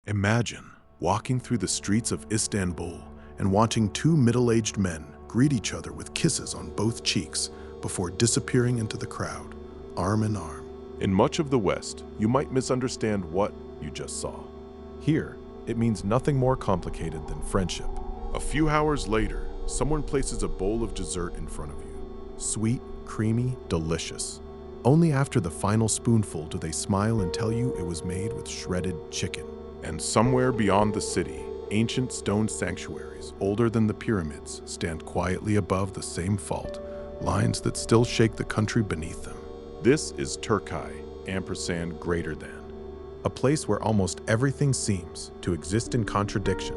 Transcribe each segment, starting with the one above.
Imagine walking through the streets of Istanbul and watching two middle-aged men greet each other with kisses on both cheeks before disappearing into the crowd, arm in arm. In much of the West, you might misunderstand what you just saw. Here, it means nothing more complicated than friendship. A few hours later, someone places a bowl of dessert in front of you. Sweet, creamy, delicious. Only after the final spoonful do they smile and tell you it was made with shredded chicken. And somewhere beyond the city, ancient stone sanctuaries, older than the pyramids, stand quietly above the same fault, lines that still shake the country beneath them. This is Türkiye, ampersand greater than. A place where almost everything seems to exist in contradiction,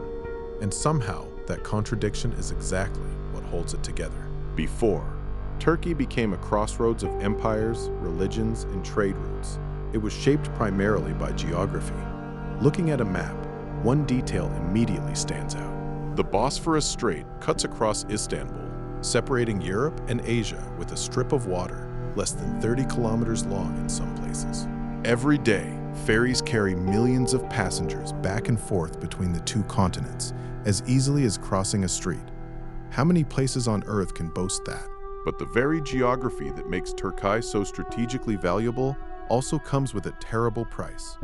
and somehow that contradiction is exactly what holds it together. Before, Turkey became a crossroads of empires, religions, and trade routes. It was shaped primarily by geography. Looking at a map, one detail immediately stands out. The Bosphorus Strait cuts across Istanbul, separating Europe and Asia with a strip of water less than 30 kilometers long in some places. Every day, ferries carry millions of passengers back and forth between the two continents as easily as crossing a street. How many places on Earth can boast that? But the very geography that makes Türkiye so strategically valuable also comes with a terrible price.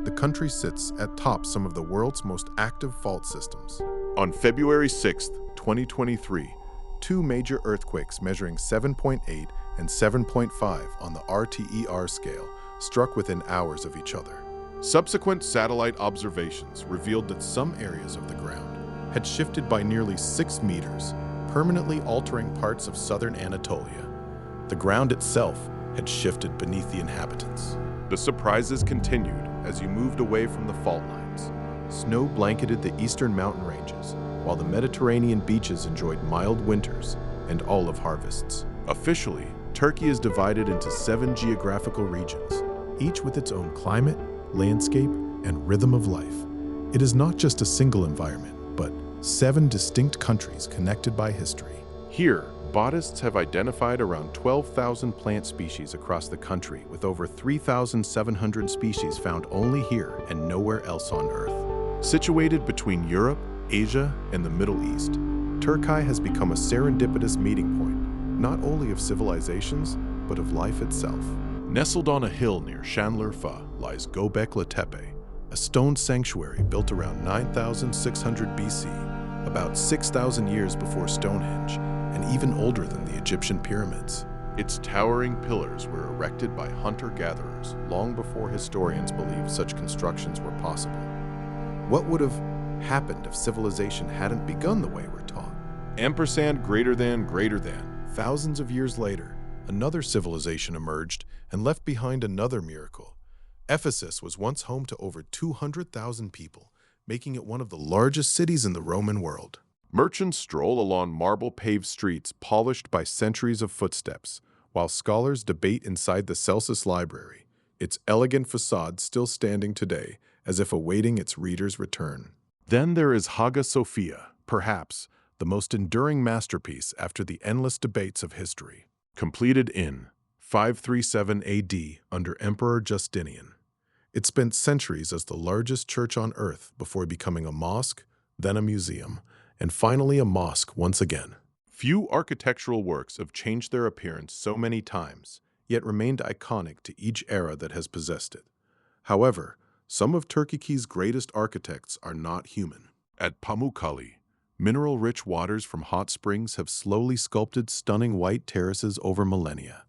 The country sits atop some of the world's most active fault systems. On February 6, 2023, two major earthquakes measuring 7.8 and 7.5 on the RTER scale struck within hours of each other. Subsequent satellite observations revealed that some areas of the ground had shifted by nearly 6 meters, permanently altering parts of southern Anatolia. The ground itself had shifted beneath the inhabitants. The surprises continued as you moved away from the fault lines. Snow blanketed the eastern mountain ranges, while the Mediterranean beaches enjoyed mild winters and olive harvests. Officially, Turkey is divided into 7 geographical regions, each with its own climate, landscape, and rhythm of life. It is not just a single environment, but 7 distinct countries connected by history. Here, botanists have identified around 12,000 plant species across the country, with over 3,700 species found only here and nowhere else on Earth. Situated between Europe, Asia, and the Middle East, Türkiye has become a serendipitous meeting point, not only of civilizations, but of life itself. Nestled on a hill near Şanlıurfa lies Göbekli Tepe, a stone sanctuary built around 9,600 BC, about 6,000 years before Stonehenge, and even older than the Egyptian pyramids. Its towering pillars were erected by hunter-gatherers long before historians believed such constructions were possible. What would have happened if civilization hadn't begun the way we're taught? Ampersand greater than greater than. Thousands of years later, another civilization emerged and left behind another miracle. Ephesus was once home to over 200,000 people, making it one of the largest cities in the Roman world. Merchants stroll along marble-paved streets polished by centuries of footsteps, while scholars debate inside the Celsus Library, its elegant facade still standing today as if awaiting its reader's return. Then there is Hagia Sophia, perhaps the most enduring masterpiece after the endless debates of history. Completed in 537 AD under Emperor Justinian. It spent centuries as the largest church on Earth before becoming a mosque, then a museum, and finally a mosque once again. Few architectural works have changed their appearance so many times, yet remained iconic to each era that has possessed it. However, some of Turkey's greatest architects are not human. At Pamukkale, mineral-rich waters from hot springs have slowly sculpted stunning white terraces over millennia.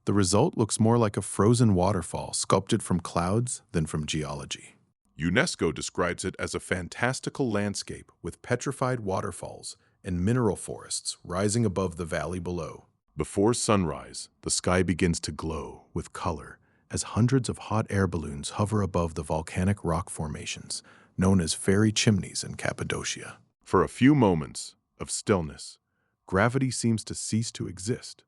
The result looks more like a frozen waterfall sculpted from clouds than from geology. UNESCO describes it as a fantastical landscape with petrified waterfalls and mineral forests rising above the valley below. Before sunrise, the sky begins to glow with color as hundreds of hot air balloons hover above the volcanic rock formations known as fairy chimneys in Cappadocia. For a few moments of stillness, gravity seems to cease to exist.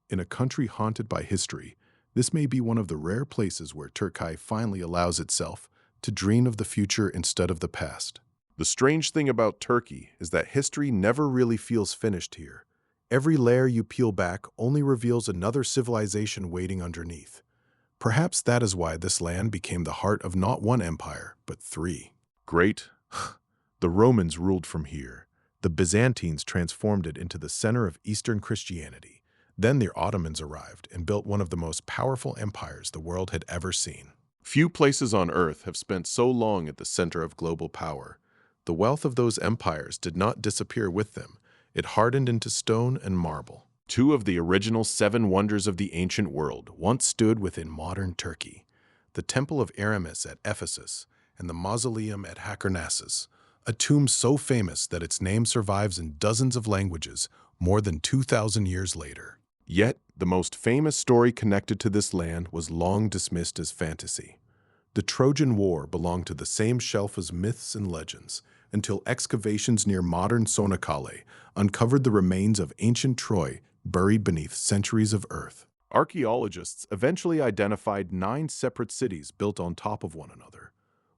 In a country haunted by history, this may be one of the rare places where Türkiye finally allows itself to dream of the future instead of the past. The strange thing about Turkey is that history never really feels finished here. Every layer you peel back only reveals another civilization waiting underneath. Perhaps that is why this land became the heart of not one empire, but 3. Great. The Romans ruled from here. The Byzantines transformed it into the center of Eastern Christianity. Then the Ottomans arrived and built one of the most powerful empires the world had ever seen. Few places on earth have spent so long at the center of global power. The wealth of those empires did not disappear with them. It hardened into stone and marble. Two of the original seven wonders of the ancient world once stood within modern Turkey: the Temple of Aramis at Ephesus and the Mausoleum at Halicarnassus, a tomb so famous that its name survives in dozens of languages more than 2,000 years later. Yet, the most famous story connected to this land was long dismissed as fantasy. The Trojan War belonged to the same shelf as myths and legends, until excavations near modern Sonakhale uncovered the remains of ancient Troy buried beneath centuries of earth. Archaeologists eventually identified 9 separate cities built on top of one another.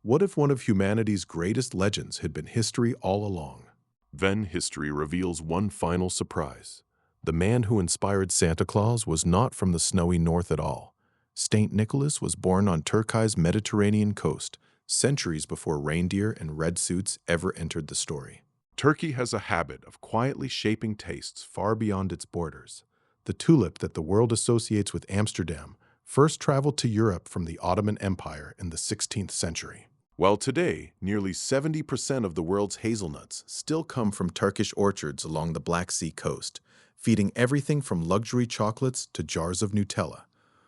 What if one of humanity's greatest legends had been history all along? Then history reveals one final surprise. The man who inspired Santa Claus was not from the snowy north at all. Saint Nicholas was born on Turkey's Mediterranean coast, centuries before reindeer and red suits ever entered the story. Turkey has a habit of quietly shaping tastes far beyond its borders. The tulip that the world associates with Amsterdam first traveled to Europe from the Ottoman Empire in the 16th century. While today, nearly 70% of the world's hazelnuts still come from Turkish orchards along the Black Sea coast, feeding everything from luxury chocolates to jars of Nutella.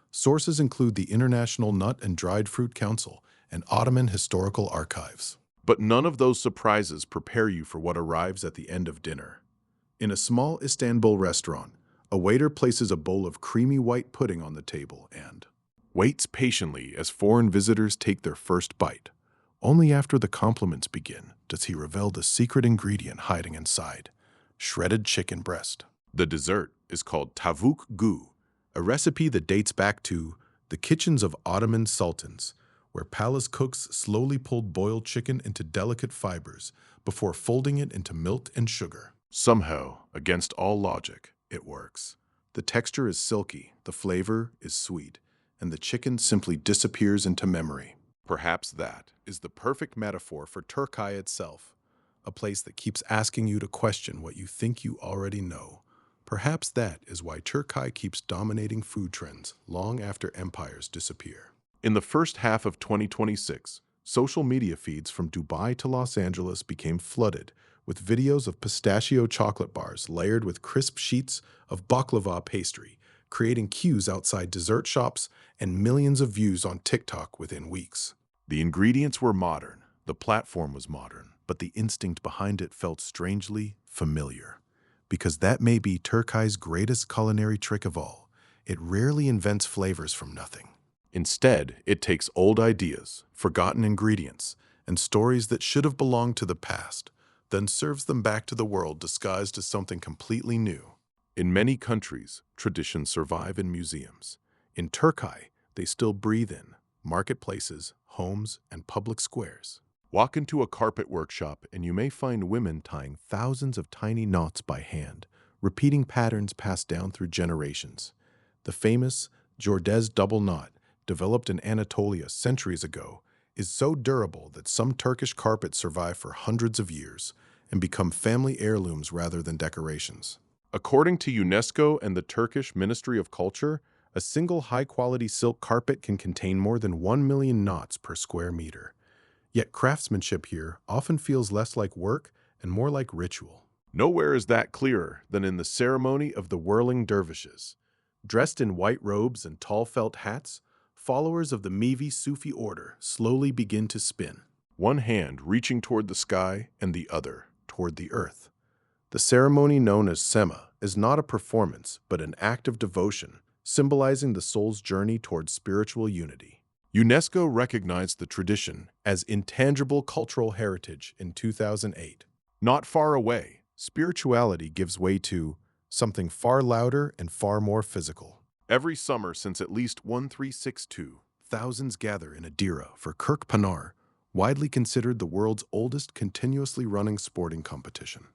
Sources include the International Nut and Dried Fruit Council and Ottoman Historical Archives. But none of those surprises prepare you for what arrives at the end of dinner. In a small Istanbul restaurant, a waiter places a bowl of creamy white pudding on the table and waits patiently as foreign visitors take their first bite. Only after the compliments begin does he reveal the secret ingredient hiding inside: shredded chicken breast. The dessert is called tavuk gu, a recipe that dates back to the kitchens of Ottoman sultans, where palace cooks slowly pulled boiled chicken into delicate fibers before folding it into milk and sugar. Somehow, against all logic, it works. The texture is silky, the flavor is sweet, and the chicken simply disappears into memory. Perhaps that is the perfect metaphor for Turkey itself, a place that keeps asking you to question what you think you already know. Perhaps that is why Turkey keeps dominating food trends long after empires disappear. In the first half of 2026, social media feeds from Dubai to Los Angeles became flooded with videos of pistachio chocolate bars layered with crisp sheets of baklava pastry, creating queues outside dessert shops and millions of views on TikTok within weeks. The ingredients were modern, the platform was modern, but the instinct behind it felt strangely familiar. Because that may be Turkey's greatest culinary trick of all. It rarely invents flavors from nothing. Instead, it takes old ideas, forgotten ingredients, and stories that should have belonged to the past, then serves them back to the world disguised as something completely new. In many countries, traditions survive in museums. In Turkey, they still breathe in marketplaces, homes, and public squares. Walk into a carpet workshop and you may find women tying thousands of tiny knots by hand, repeating patterns passed down through generations. The famous Jordez double knot, developed in Anatolia centuries ago, is so durable that some Turkish carpets survive for hundreds of years and become family heirlooms rather than decorations. According to UNESCO and the Turkish Ministry of Culture, a single high-quality silk carpet can contain more than 1 million knots per square meter. Yet craftsmanship here often feels less like work and more like ritual. Nowhere is that clearer than in the ceremony of the whirling dervishes. Dressed in white robes and tall felt hats, followers of the Mevi Sufi order slowly begin to spin, one hand reaching toward the sky and the other toward the earth. The ceremony known as Sema is not a performance but an act of devotion, symbolizing the soul's journey towards spiritual unity. UNESCO recognized the tradition as intangible cultural heritage in 2008. Not far away, spirituality gives way to something far louder and far more physical. Every summer since at least 1362, thousands gather in Adira for Kirk Panar, widely considered the world's oldest continuously running sporting competition.